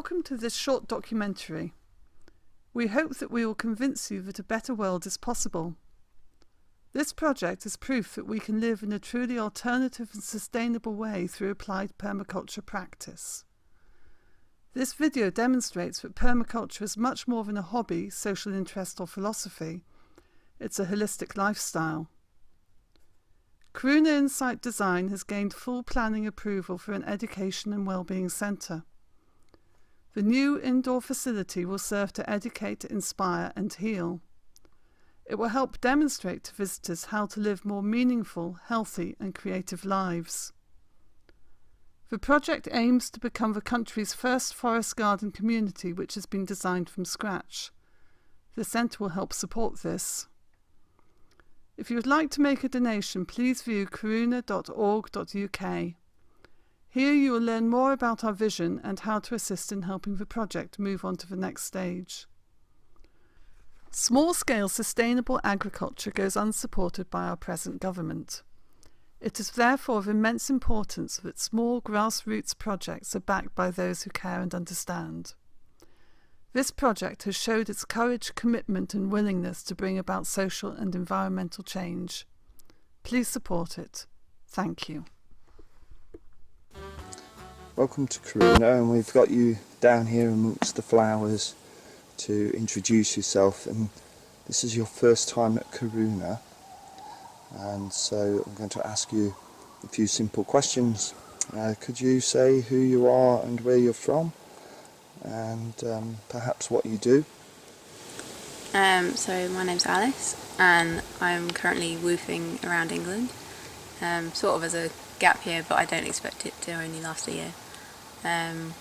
Welcome to this short documentary. We hope that we will convince you that a better world is possible. This project is proof that we can live in a truly alternative and sustainable way through applied permaculture practice. This video demonstrates that permaculture is much more than a hobby, social interest or philosophy. It's a holistic lifestyle. Karuna Insight Design has gained full planning approval for an education and wellbeing centre. The new indoor facility will serve to educate, inspire and heal. It will help demonstrate to visitors how to live more meaningful, healthy and creative lives. The project aims to become the country's first forest garden community which has been designed from scratch. The centre will help support this. If you would like to make a donation, please view karuna.org.uk. Here you will learn more about our vision and how to assist in helping the project move on to the next stage. Small-scale sustainable agriculture goes unsupported by our present government. It is therefore of immense importance that small grassroots projects are backed by those who care and understand. This project has showed its courage, commitment and willingness to bring about social and environmental change. Please support it. Thank you. Welcome to Karuna, and we've got you down here amongst the flowers to introduce yourself, and this is your first time at Karuna, and so I'm going to ask you a few simple questions. Could you say who you are and where you're from, and perhaps what you do? So my name's Alice and I'm currently woofing around England, sort of as a gap year, but I don't expect it to only last a year. I'm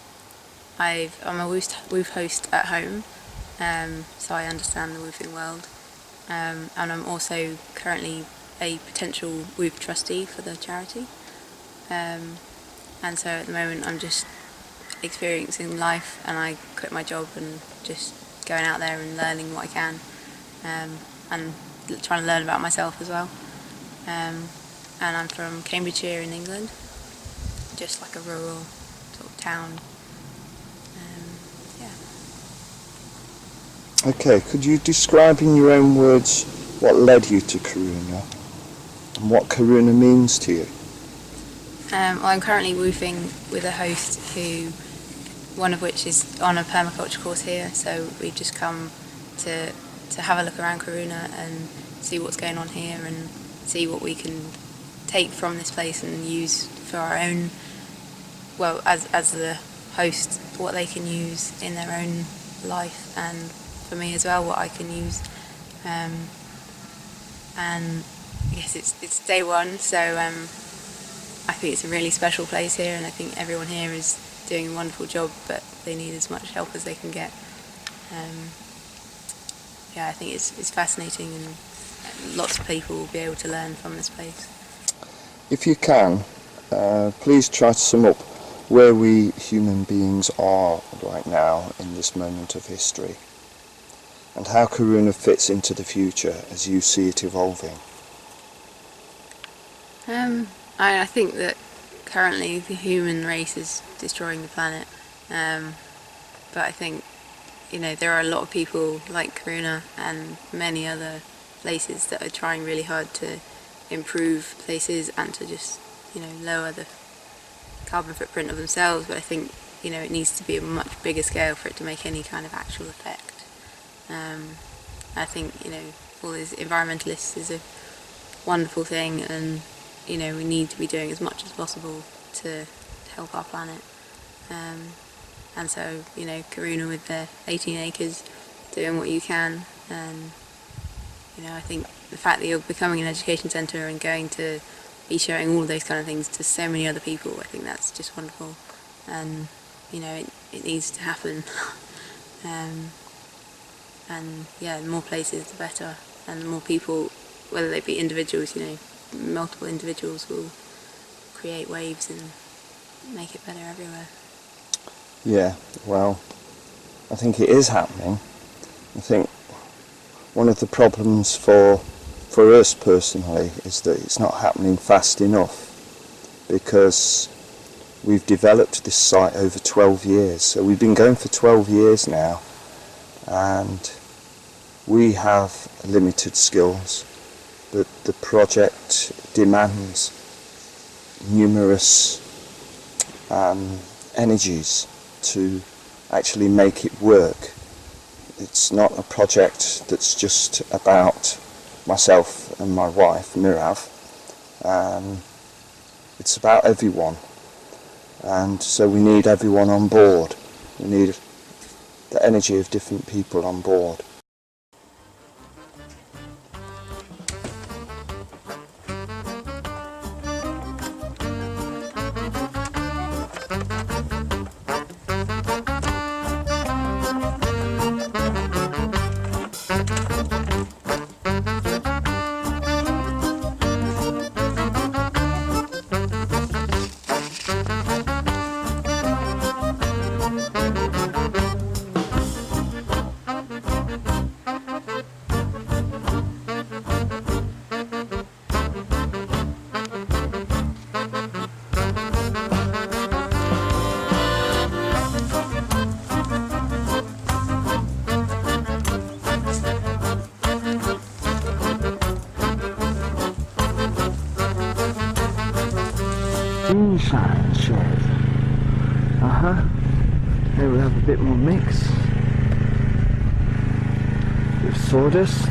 a woof host at home, so I understand the woofing world, and I'm also currently a potential woof trustee for the charity, and so at the moment I'm just experiencing life, and I quit my job and just going out there and learning what I can, and trying to learn about myself as well. And I'm from Cambridgeshire in England, just like a rural sort of town. Okay, could you describe in your own words what led you to Karuna and what Karuna means to you? Well, I'm currently woofing with a host one of which is on a permaculture course here, so we've just come to have a look around Karuna and see what's going on here and see what we can take from this place and use for our own, well, as the host, what they can use in their own life, and for me as well, what I can use. And I guess it's day one, so I think it's a really special place here, and I think everyone here is doing a wonderful job, but they need as much help as they can get. I think it's fascinating, and lots of people will be able to learn from this place. If you can, please try to sum up where we human beings are right now in this moment of history, and how Karuna fits into the future as you see it evolving. I think that currently the human race is destroying the planet, but I think there are a lot of people like Karuna and many other places that are trying really hard to improve places and to just lower the carbon footprint of themselves, but I think it needs to be a much bigger scale for it to make any kind of actual effect. I think all these environmentalists is a wonderful thing, and we need to be doing as much as possible to help our planet, and so Karuna with their 18 acres doing what you can, and I think the fact that you're becoming an education centre and going to be showing all of those kind of things to so many other people, I think that's just wonderful, and it needs to happen. And the more places the better, and the more people, whether they be individuals, multiple individuals will create waves and make it better everywhere. Yeah, well, I think it is happening. I think one of the problems for us personally is that it's not happening fast enough, because we've developed this site over 12 years. So we've been going for 12 years now, and we have limited skills, but the project demands numerous energies to actually make it work. It's not a project that's just about myself and my wife, Mirav. It's about everyone, and so we need everyone on board. We need the energy of different people on board. Insight shed. Here we have a bit more mix with sawdust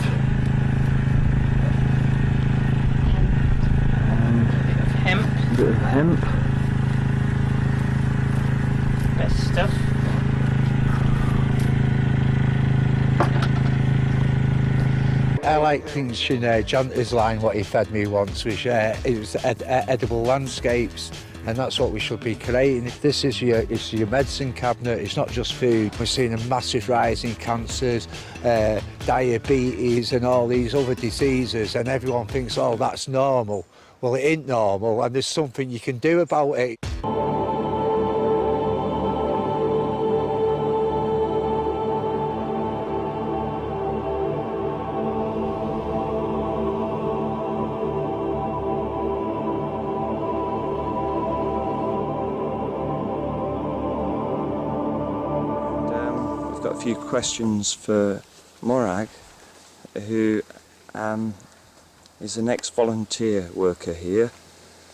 and a bit of hemp. Best stuff. I like things, you know. Janta's line, what he fed me once, was it was edible landscapes, and that's what we should be creating. If this is your medicine cabinet, it's not just food. We're seeing a massive rise in cancers, diabetes and all these other diseases, and everyone thinks, oh, that's normal. Well, it ain't normal, and there's something you can do about it. Got a few questions for Morag, who is an ex-volunteer worker here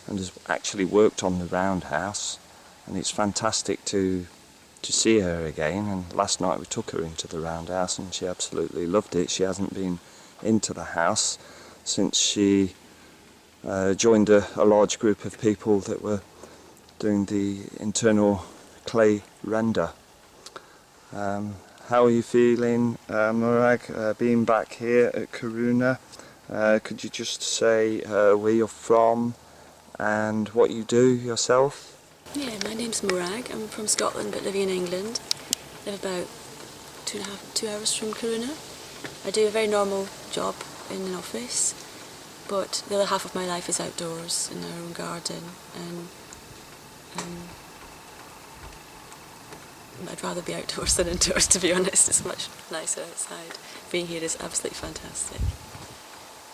and has actually worked on the roundhouse, and it's fantastic to see her again. And last night we took her into the roundhouse and she absolutely loved it. She hasn't been into the house since she joined a large group of people that were doing the internal clay render. How are you feeling, Morag, being back here at Karuna? Could you just say where you're from and what you do yourself? Yeah, my name's Morag. I'm from Scotland but living in England. I live about 2 hours from Karuna. I do a very normal job in an office, but the other half of my life is outdoors in our own garden, and I'd rather be outdoors than indoors, to be honest. It's much nicer outside. Being here is absolutely fantastic.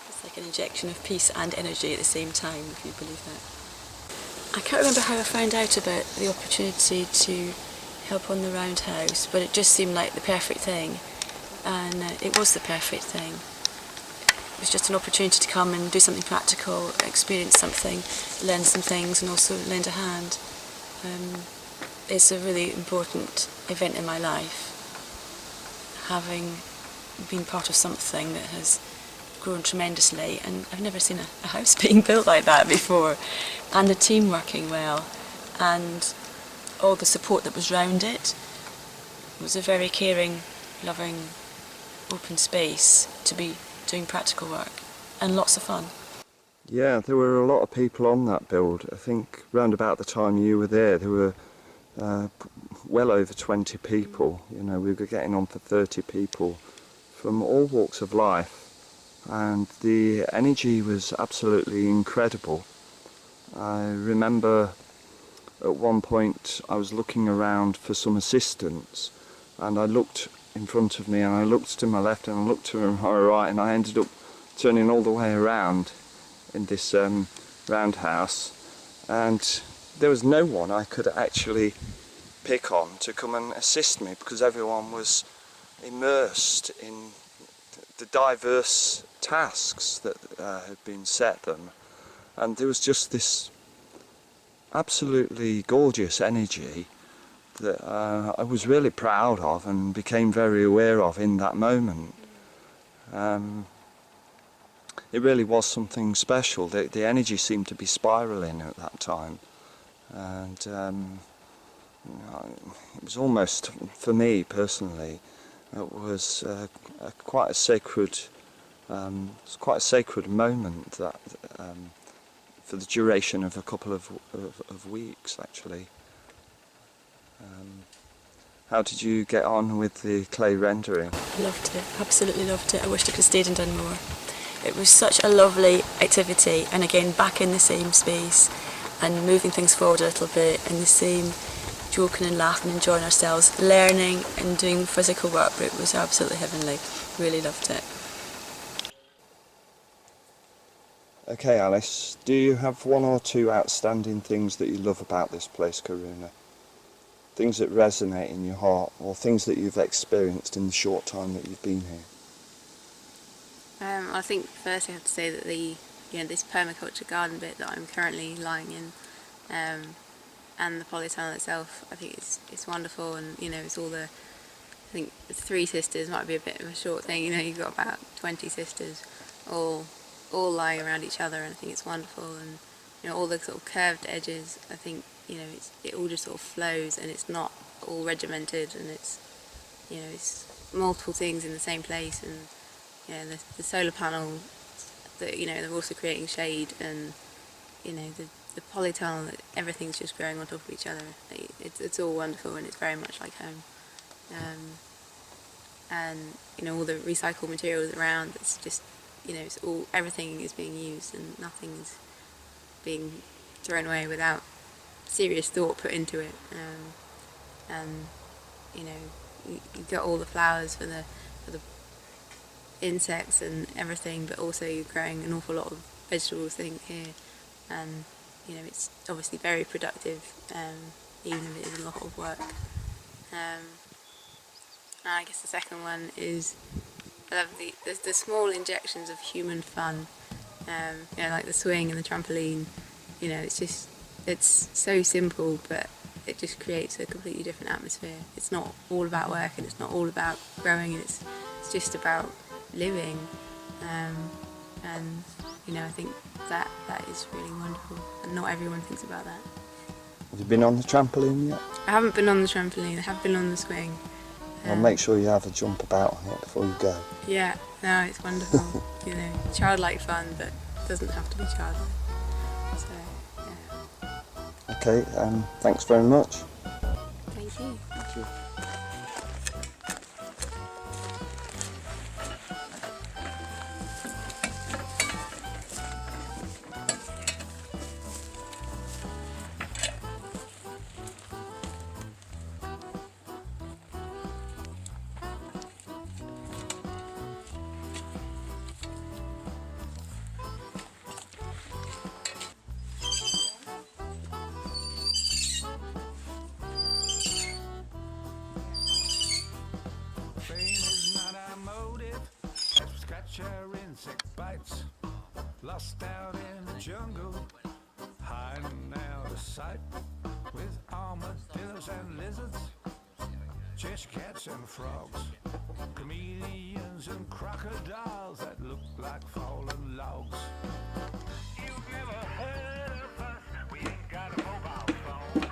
It's like an injection of peace and energy at the same time, if you believe that. I can't remember how I found out about the opportunity to help on the roundhouse, but it just seemed like the perfect thing, and it was the perfect thing. It was just an opportunity to come and do something practical, experience something, learn some things, and also lend a hand. It's a really important event in my life, having been part of something that has grown tremendously, and I've never seen a house being built like that before, and the team working well, and all the support that was round it. It was a very caring, loving, open space to be doing practical work, and lots of fun. Yeah, there were a lot of people on that build. I think round about the time you were there were well over 20 people. You know, we were getting on for 30 people from all walks of life, and the energy was absolutely incredible. I remember at one point I was looking around for some assistance, and I looked in front of me and I looked to my left and I looked to my right, and I ended up turning all the way around in this roundhouse, and there was no one I could actually pick on to come and assist me, because everyone was immersed in the diverse tasks that had been set them, and there was just this absolutely gorgeous energy that I was really proud of and became very aware of in that moment. It really was something special. The energy seemed to be spiralling at that time, and it was almost, for me personally, it was quite a sacred, moment that for the duration of a couple of weeks actually. How did you get on with the clay rendering? Loved it, absolutely loved it. I wished I could have stayed and done more. It was such a lovely activity, and again back in the same space and moving things forward a little bit in the same, joking and laughing, enjoying ourselves, learning and doing physical work. But it was absolutely heavenly. Really loved it. Okay, Alice, do you have one or two outstanding things that you love about this place, Karuna? Things that resonate in your heart, or things that you've experienced in the short time that you've been here? I think first I have to say that this permaculture garden bit that I'm currently lying in, and the polytunnel itself, I think it's wonderful, and it's all I think the 3 sisters might be a bit of a short thing. You've got about 20 sisters, all lying around each other, and I think it's wonderful, and all the sort of curved edges. I think it all just sort of flows, and it's not all regimented, and it's multiple things in the same place, and the solar panel that they're also creating shade, and the polytunnel, everything's just growing on top of each other. It's all wonderful, and it's very much like home. And all the recycled materials around, it's just it's all, everything is being used, and nothing is being thrown away without serious thought put into it. And you got all the flowers for the insects and everything, but also you're growing an awful lot of vegetables here, and it's obviously very productive, even if it is a lot of work. And I guess the second one is I love the small injections of human fun, like the swing and the trampoline. It's so simple, but it just creates a completely different atmosphere. It's not all about work, and it's not all about growing, and it's just about living, and I think that is really wonderful, and not everyone thinks about that. Have you been on the trampoline yet? I haven't been on the trampoline. I have been on the swing. Well, make sure you have a jump about on it before you go. Yeah, no, it's wonderful. Childlike fun, but it doesn't have to be childlike. So, yeah. Okay, thanks very much. Thank you. Thank you. Insect bites, lost out in the jungle, hiding out of sight, with armadillos and lizards, cheshire cats and frogs, chameleons and crocodiles that look like fallen logs. You've never heard of us, we ain't got a mobile phone.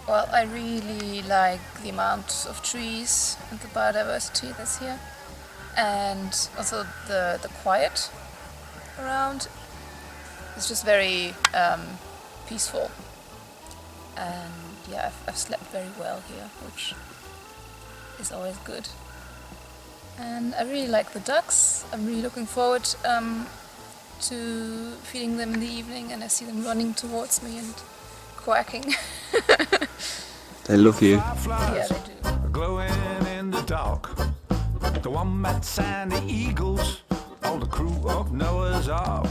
Well, I really like the amount of trees and the biodiversity that's here, and also the quiet around. It's just very peaceful, and yeah, I've slept very well here, which is always good. And I really like the ducks. I'm really looking forward to feeding them in the evening, and I see them running towards me and quacking. They love you. Yeah, they do. Glowing in the dark, the wombats and the eagles all the crew of Noah's Ark.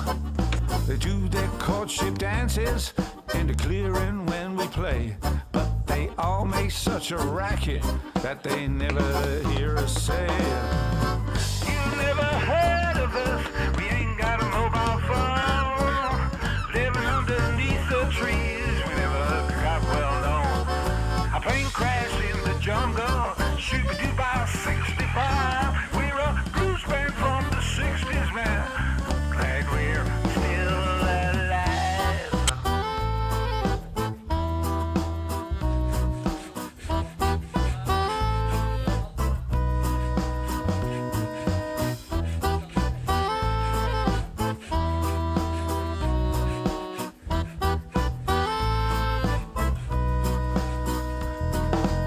They do their courtship dances in the clearing when we play, but they all make such a racket that they never hear us say. You never heard of us, we ain't got a mobile phone, living underneath the trees, we never got well known. A plane crashed in the jungle, shoot-a-doo by 65, we're a blues band from the 60s, man, glad we're still alive.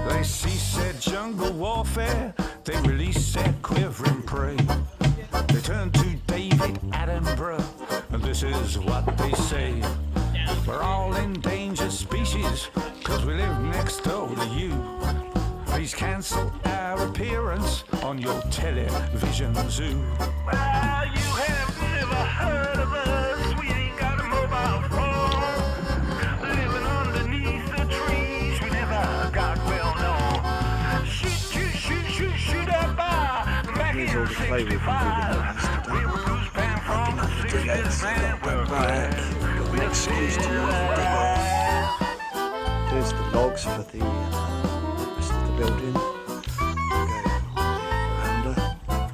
They cease their jungle warfare, they release their quivering prey. They turn to David Attenborough, and this is what they say. We're all endangered species, cause we live next door to you. Please cancel our appearance on your television zoo. Well, you have never heard of us, we ain't got a mobile phone, living underneath the trees, we never got well known. Shoot up back in 65, we were goose band from the 60s, man, we're Back. Got an excuse to There's the logs for the rest of the building. Go veranda,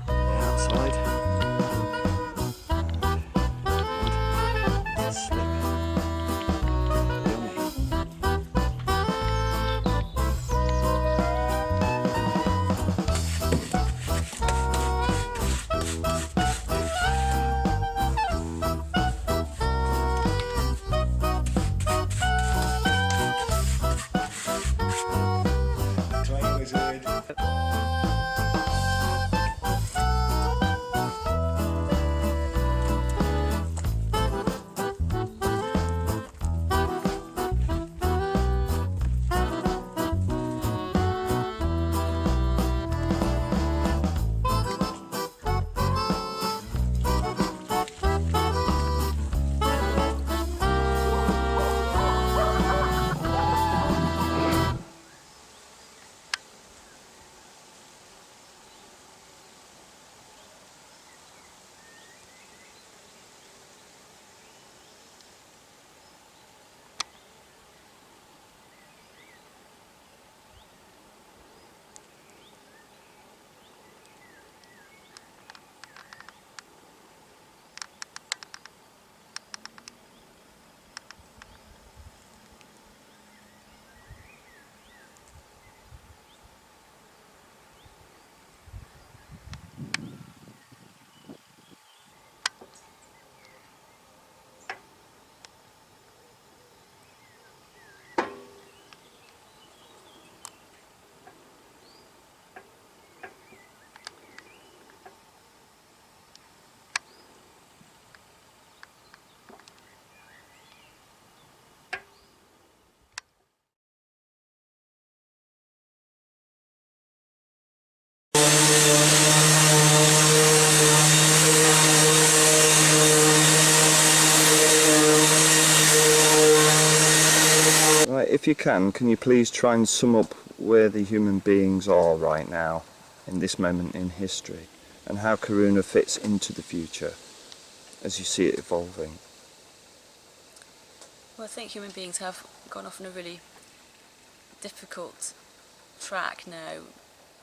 the outside. And slip. Yummy. Right, if you can you please try and sum up where the human beings are right now in this moment in history and how Karuna fits into the future as you see it evolving? Well, I think human beings have gone off on a really difficult track now.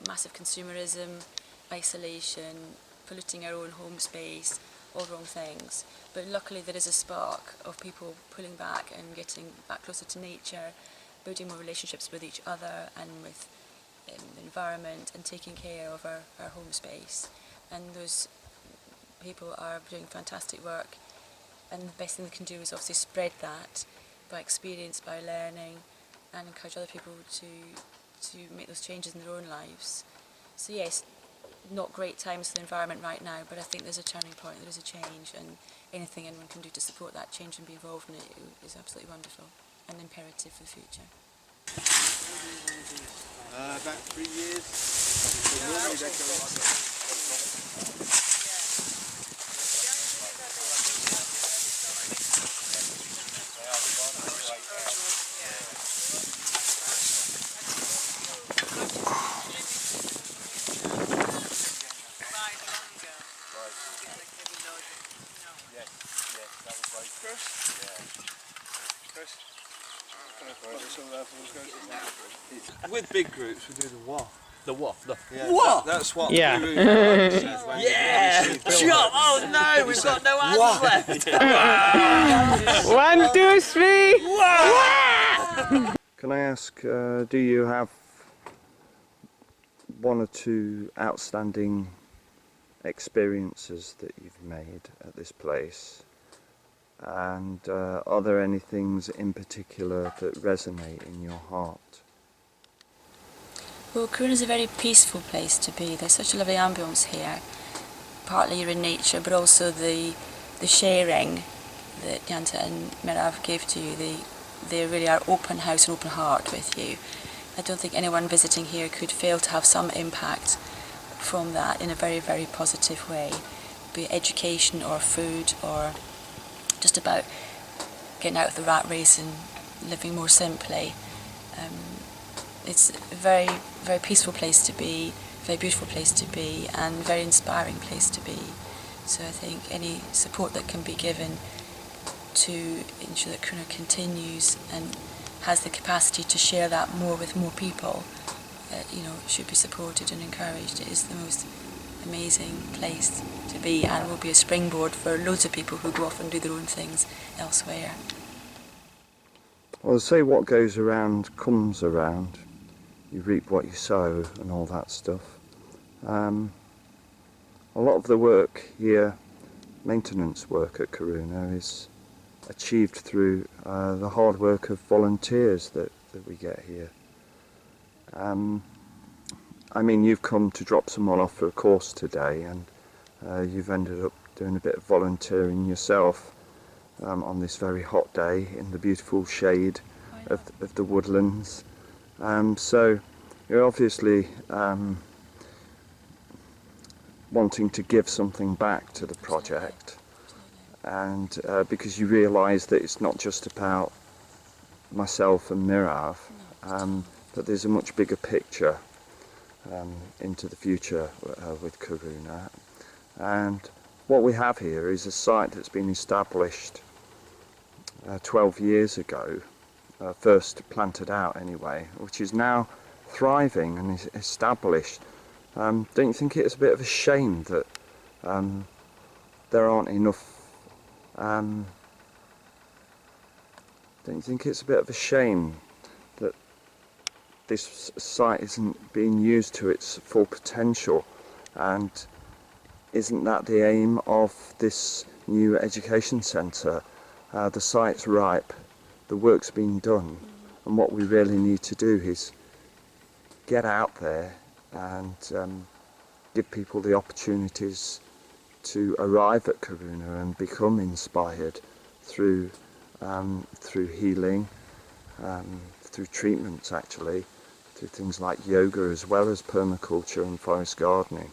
Massive consumerism, isolation, polluting our own home space, all wrong things. But luckily there is a spark of people pulling back and getting back closer to nature, building more relationships with each other and with the environment and taking care of our home space. And those people are doing fantastic work, and the best thing they can do is obviously spread that by experience, by learning, and encourage other people to make those changes in their own lives. So yes, not great times for the environment right now, but I think there's a turning point, there is a change, and anything anyone can do to support that change and be involved in it is absolutely wonderful and imperative for the future. About 3 years. With big groups, we do the what. The what? Yeah, What? That's what Yeah. Karuna said when Yeah! you see Bill. Chop! Oh no, we've got no hands left! 1, 2, 3. Can I ask, do you have one or two outstanding experiences that you've made at this place? And are there any things in particular that resonate in your heart? Well, Karuna is a very peaceful place to be. There's such a lovely ambience here. Partly you're in nature, but also the sharing that Janta and Mirav gave to you. They really are open house and open heart with you. I don't think anyone visiting here could fail to have some impact from that in a very, very positive way, be it education or food or just about getting out of the rat race and living more simply. It's a very, very peaceful place to be, very beautiful place to be, and very inspiring place to be. So I think any support that can be given to ensure that Karuna continues and has the capacity to share that more with more people, should be supported and encouraged. It is the most amazing place to be, and will be a springboard for loads of people who go off and do their own things elsewhere. Well, say what goes around comes around. You reap what you sow and all that stuff. A lot of the work here, maintenance work at Karuna, is achieved through the hard work of volunteers that we get here. I mean, you've come to drop someone off for a course today, and you've ended up doing a bit of volunteering yourself on this very hot day in the beautiful shade of the woodlands. So you're obviously wanting to give something back to the project, and because you realise that it's not just about myself and Mirav, but there's a much bigger picture into the future with Karuna. And what we have here is a site that's been established 12 years ago, first planted out anyway, which is now thriving and is established. Don't you think it's a bit of a shame that there aren't enough don't you think it's a bit of a shame that this site isn't being used to its full potential? And isn't that the aim of this new education centre? The site's ripe, the work's been done, and what we really need to do is get out there and give people the opportunities to arrive at Karuna and become inspired through healing, through treatments actually, through things like yoga as well as permaculture and forest gardening.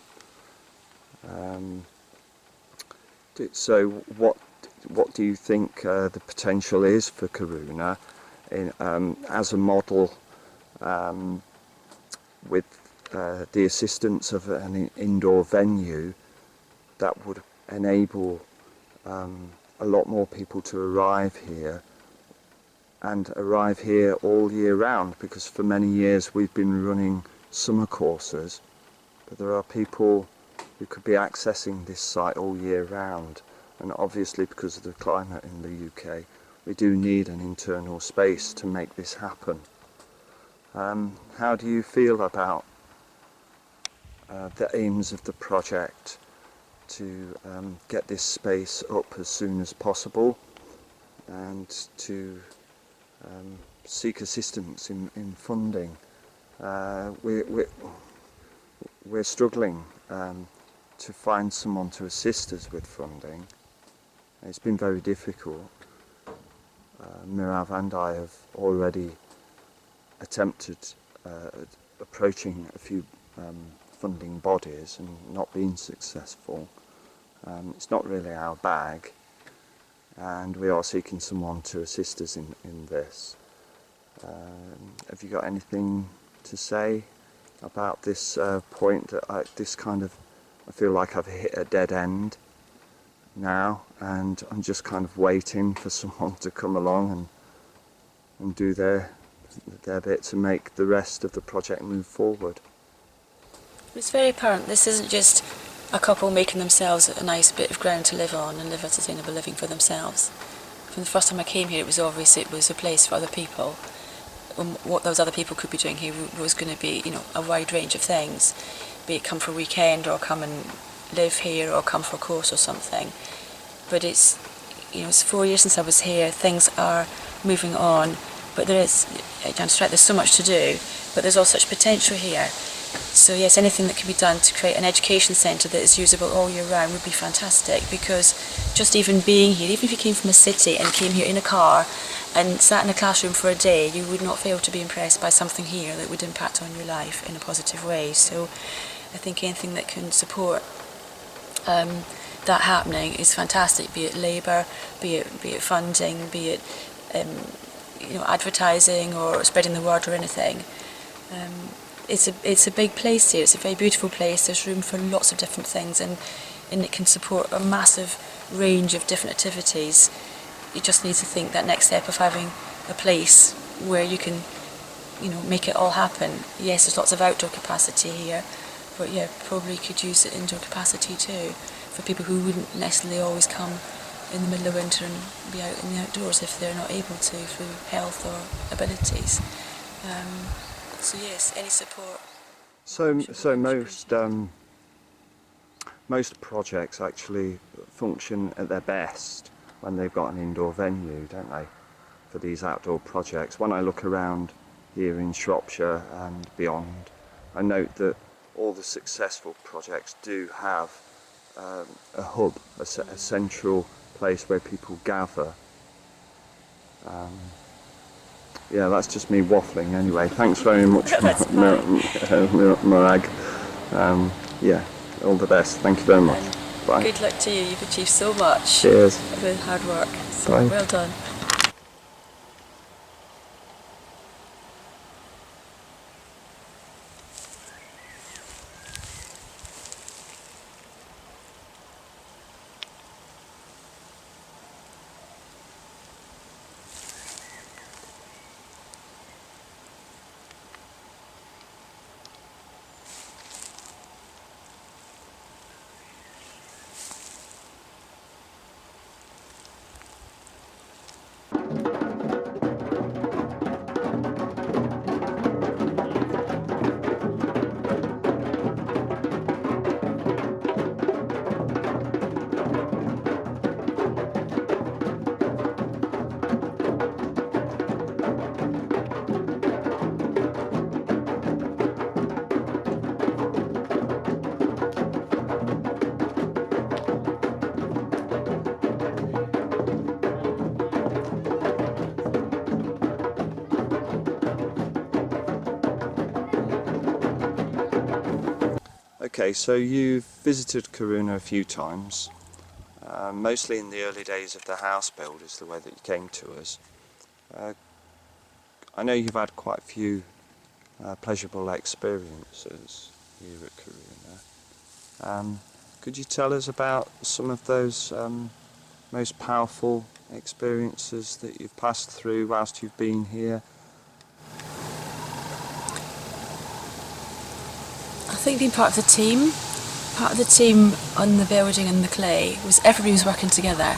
So what do you think the potential is for Karuna as a model with the assistance of an indoor venue that would enable a lot more people to arrive here, and arrive here all year round? Because for many years we've been running summer courses, but there are people who could be accessing this site all year round, and obviously because of the climate in the UK we do need an internal space to make this happen. How do you feel about the aims of the project to get this space up as soon as possible, and to seek assistance in funding? We're struggling to find someone to assist us with funding. It's been very difficult. Mirav and I have already attempted approaching a few funding bodies and not been successful. It's not really our bag, and we are seeking someone to assist us in this. Have you got anything to say about this point? That I feel like I've hit a dead end now, and I'm just kind of waiting for someone to come along and do their bit to make the rest of the project move forward. It's very apparent this isn't just a couple making themselves a nice bit of ground to live on and live a sustainable living for themselves. From the first time I came here, it was obvious it was a place for other people. What those other people could be doing here was going to be, a wide range of things, be it come for a weekend or come and live here or come for a course or something. But it's 4 years since I was here. Things are moving on, but there's so much to do, but there's all such potential here. So yes, anything that can be done to create an education centre that is usable all year round would be fantastic, because just even being here, even if you came from a city and came here in a car and sat in a classroom for a day, you would not fail to be impressed by something here that would impact on your life in a positive way. So I think anything that can support that happening is fantastic, be it labour, be it funding, be it advertising or spreading the word or anything. It's a big place here. It's a very beautiful place. There's room for lots of different things, and it can support a massive range of different activities. You just need to think that next step of having a place where you can, make it all happen. Yes, there's lots of outdoor capacity here, but yeah, probably could use the indoor capacity too, for people who wouldn't necessarily always come in the middle of winter and be out in the outdoors if they're not able to through health or abilities. So yes, any support. So most projects actually function at their best when they've got an indoor venue, don't they, for these outdoor projects. When I look around here in Shropshire and beyond, I note that all the successful projects do have a hub, a central place where people gather. Yeah, that's just me waffling anyway. Thanks very much, Morag. Yeah, all the best. Thank you very much. Bye. Good luck to you. You've achieved so much. Cheers. With hard work. So Bye. well done. Okay, so you've visited Karuna a few times, mostly in the early days of the house build is the way that you came to us. I know you've had quite a few pleasurable experiences here at Karuna. Could you tell us about some of those most powerful experiences that you've passed through whilst you've been here? I think being part of the team on the building and the clay, was everybody was working together,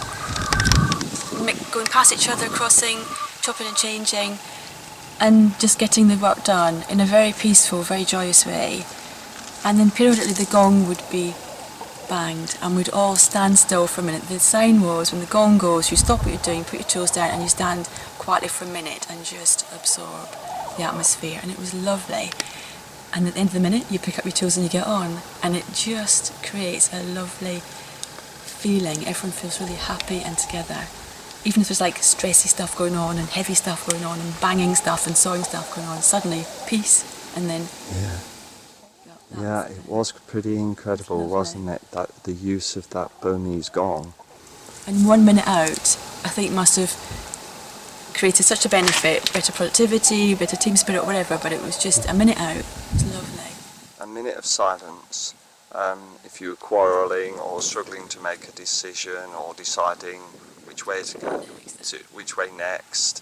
going past each other, crossing, chopping and changing, and just getting the work done in a very peaceful, very joyous way. And then periodically the gong would be banged and we'd all stand still for a minute. The sign was, when the gong goes, you stop what you're doing, put your tools down, and you stand quietly for a minute and just absorb the atmosphere. And it was lovely. And at the end of the minute, you pick up your tools and you get on. And it just creates a lovely feeling. Everyone feels really happy and together. Even if there's like stressy stuff going on and heavy stuff going on and banging stuff and sawing stuff going on, suddenly peace, and then... Yeah, it was pretty incredible, wasn't it? That the use of that Burmese gong. And 1 minute out, I think must have created such a benefit, better productivity, better team spirit, whatever, but it was just a minute out. It was lovely. A minute of silence, if you were quarrelling or struggling to make a decision or deciding which way to go, which way next,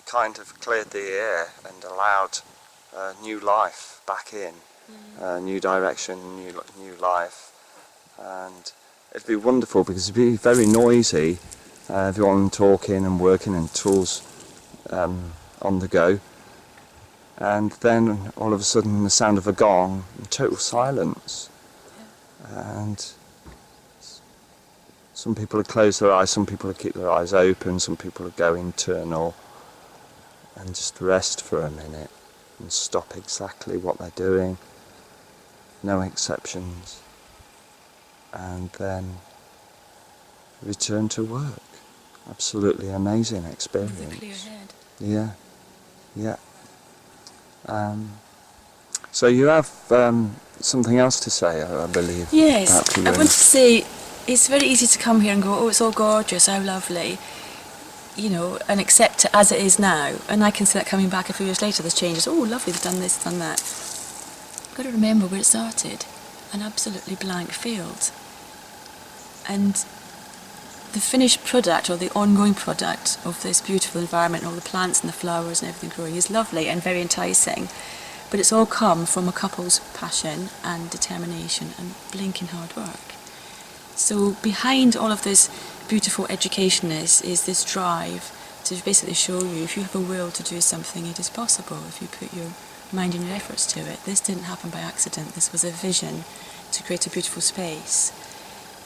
kind of cleared the air and allowed new life back in, new direction, new life, and it'd be wonderful because it'd be very noisy, everyone talking and working and tools on the go, and then all of a sudden the sound of a gong and total silence. And some people would close their eyes, some people would keep their eyes open, some people would go internal and just rest for a minute and stop exactly what they're doing, no exceptions, and then return to work. Absolutely amazing experience. With a clear head. Yeah, yeah. So you have something else to say, I believe. Yes, about I Karuna. want to say it's very easy to come here and go, oh, it's all gorgeous, how lovely, you know, and accept it as it is now. And I can see that coming back a few years later, there's changes. Oh, lovely, they've done this, done that. You've got to remember where it started, an absolutely blank field. And the finished product, or the ongoing product of this beautiful environment, all the plants and the flowers and everything growing, is lovely and very enticing. But it's all come from a couple's passion and determination and blinking hard work. So behind all of this beautiful education is this drive to basically show you if you have a will to do something, it is possible if you put your mind and your efforts to it. This didn't happen by accident. This was a vision to create a beautiful space.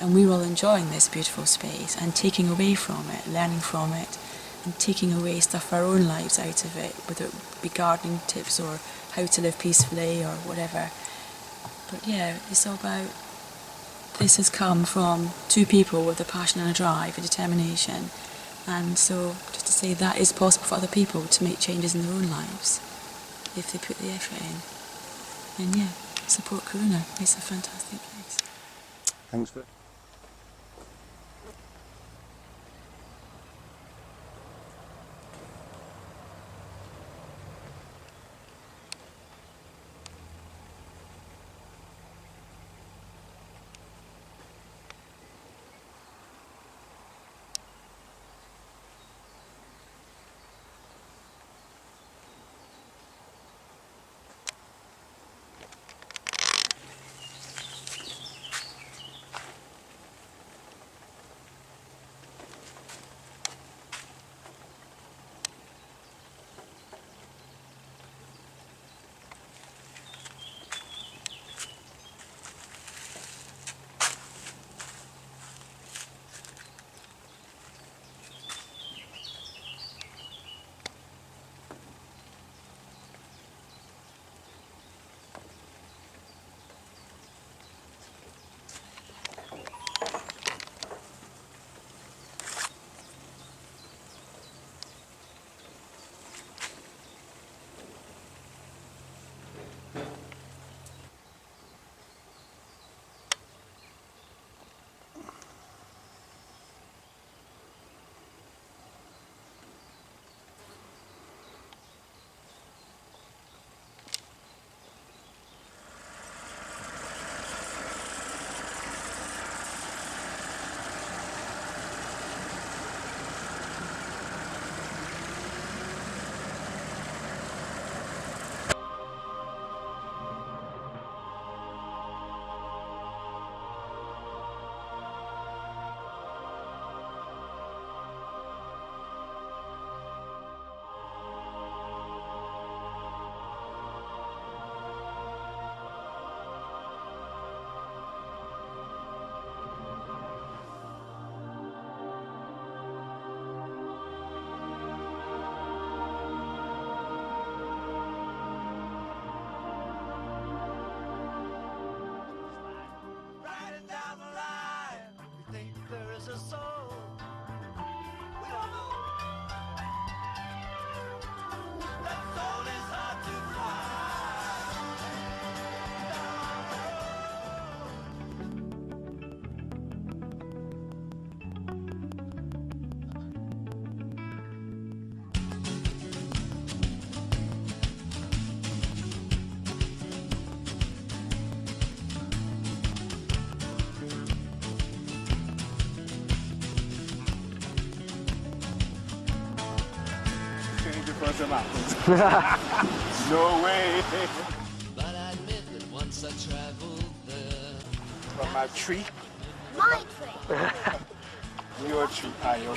And we're all enjoying this beautiful space and taking away from it, learning from it, and taking away stuff for our own lives out of it, whether it be gardening tips or how to live peacefully or whatever. But yeah, it's all about, this has come from two people with a passion and a drive, a determination. And so just to say that is possible for other people to make changes in their own lives if they put the effort in. And yeah, support Karuna. It's a fantastic place. Thanks for across the mountains. No way! But I admit that once I traveled there. From my tree. My tree. Your tree, Ayo.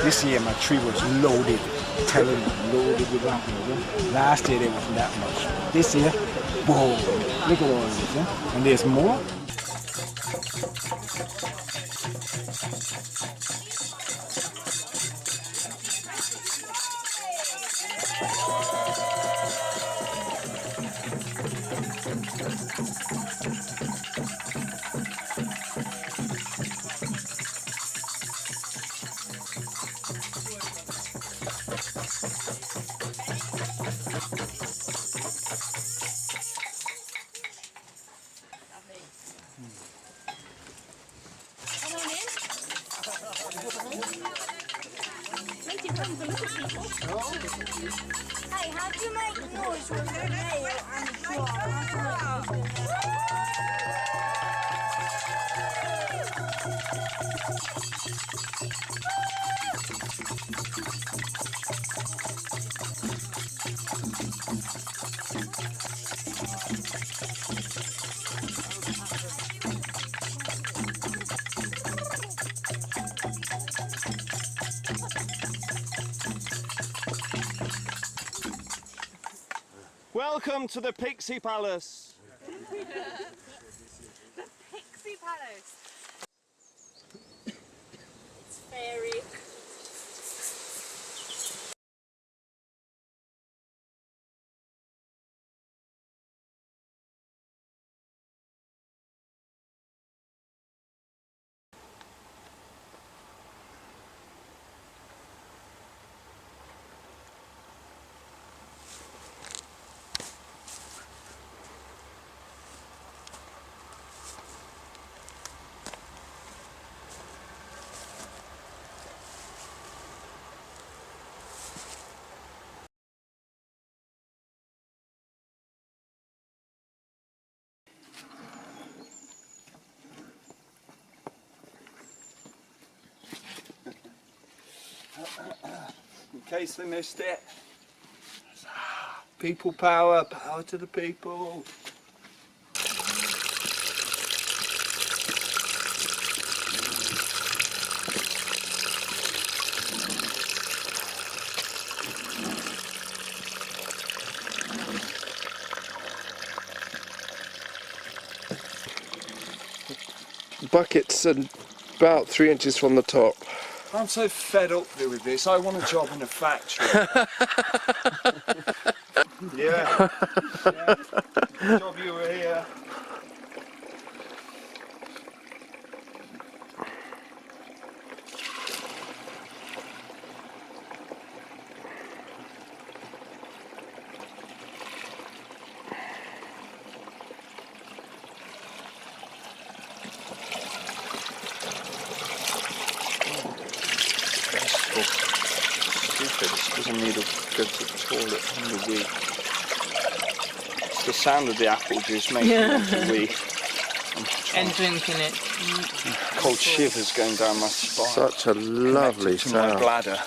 This year my tree was loaded, telling you, loaded with apples. Last year there wasn't that much. This year, whoa, look at all this, yeah? And there's more. Hey, how do you make noise when you're nail and dry? Welcome to the Pixie Palace. The Pixie Palace. It's fairy. In case they missed it. People power, power to the people. Buckets and about 3 inches from the top. I'm so fed up with this. I want a job in a factory. Yeah. Job you were here. Stupid, doesn't need to go to the toilet in the wee. It's the sound of the apple juice making it wee. And drinking it. Cold shivers going down my spine. Such a lovely to sound. my bladder.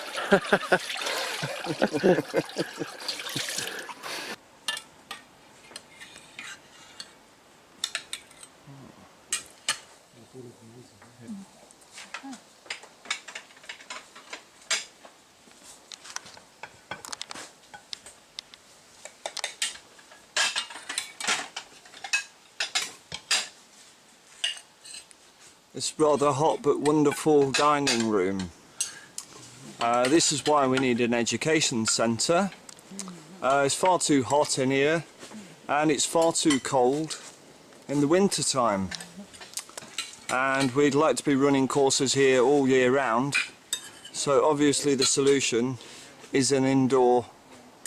This rather hot but wonderful dining room. This is why we need an education centre. It's far too hot in here and it's far too cold in the winter time. And we'd like to be running courses here all year round. So obviously the solution is an indoor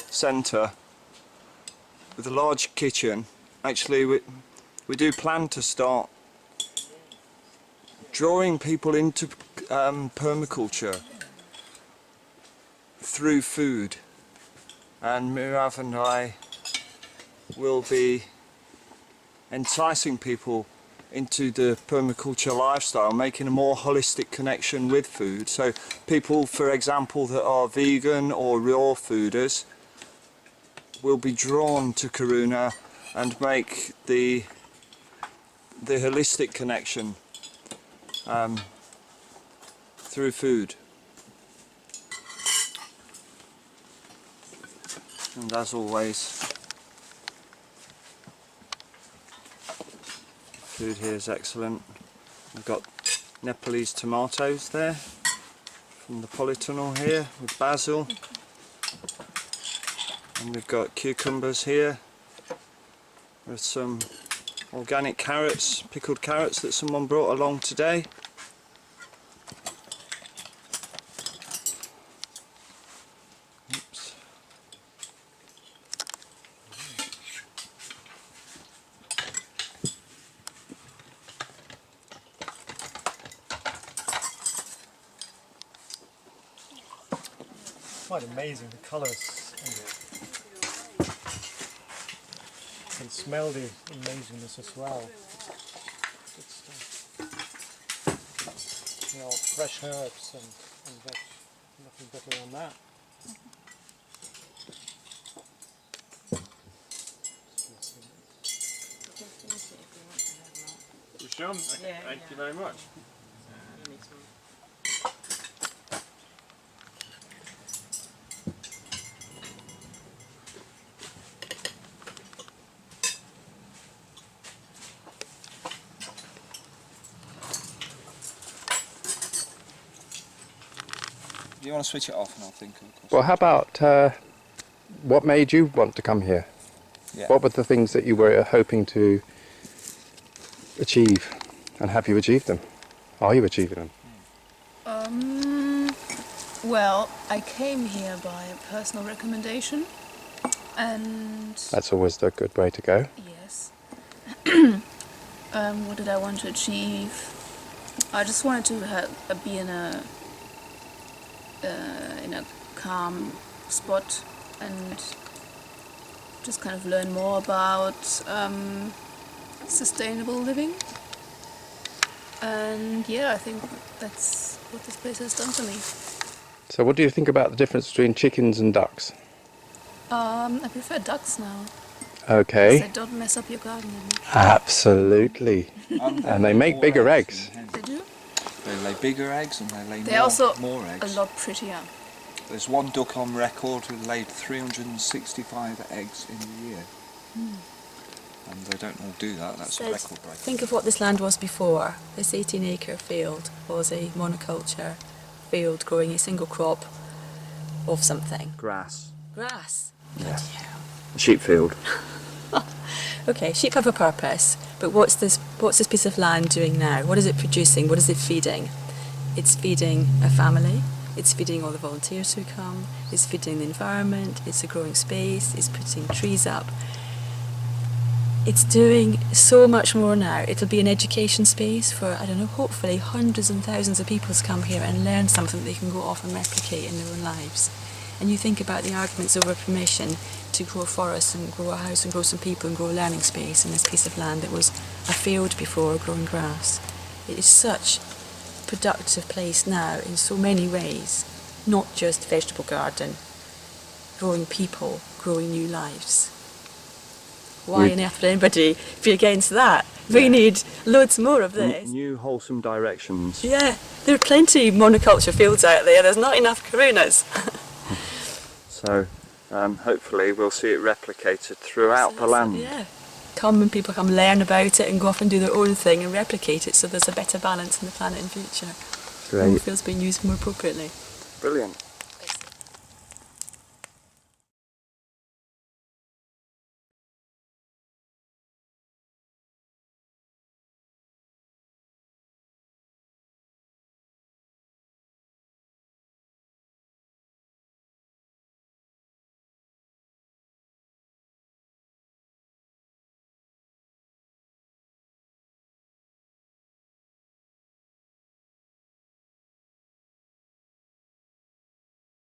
centre with a large kitchen. Actually we do plan to start drawing people into permaculture through food, and Mirav and I will be enticing people into the permaculture lifestyle, making a more holistic connection with food. So people, for example, that are vegan or raw fooders will be drawn to Karuna and make the holistic connection through food. And as always, food here is excellent. We've got Nepalese tomatoes there from the polytunnel here with basil, and we've got cucumbers here with some organic carrots, pickled carrots that someone brought along today. Oops. Quite amazing, the colours, and smell the amazingness as well. Good stuff. You know, fresh herbs and veg, nothing better than that. Well, Sean, thank you very much. Do you want to switch it off and I'll think of a question? Well, how about what made you want to come here? Yeah. What were the things that you were hoping to achieve, and have you achieved them? Are you achieving them? Well, I came here by a personal recommendation, and That's always a good way to go. yes. What did I want to achieve? I just wanted to be in a calm spot and just kind of learn more about sustainable living. And yeah, I think that's what this place has done for me. So what do you think about the difference between chickens and ducks? I prefer ducks now. Okay. They don't mess up your garden anymore. Absolutely. And they make bigger eggs. They do? They lay bigger eggs and they lay They're also more eggs. a lot prettier. There's one duck on record who laid 365 eggs in a year. And they don't all do that, that's a record breaker. Think of what this land was before. This 18-acre field was a monoculture field growing a single crop of something. Grass. Grass. Yeah. A sheep field. Okay, sheep have a purpose, but what's this piece of land doing now? What is it producing? What is it feeding? It's feeding a family, it's feeding all the volunteers who come, it's feeding the environment, it's a growing space, it's putting trees up. It's doing so much more now. It'll be an education space for, I don't know, hopefully hundreds and thousands of people to come here and learn something that they can go off and replicate in their own lives. And you think about the arguments over permission to grow a forest and grow a house and grow some people and grow a learning space in this piece of land that was a field before growing grass. It is such a productive place now in so many ways, not just vegetable garden, growing people, growing new lives. Why on earth would anybody be against that? We need loads more of this. New wholesome directions. Yeah, there are plenty of monoculture fields out there. There's not enough Karunas. So hopefully we'll see it replicated throughout the land. Yeah. People come learn about it and go off and do their own thing and replicate it, so there's a better balance in the planet in future. Great. More fields being used more appropriately. Brilliant.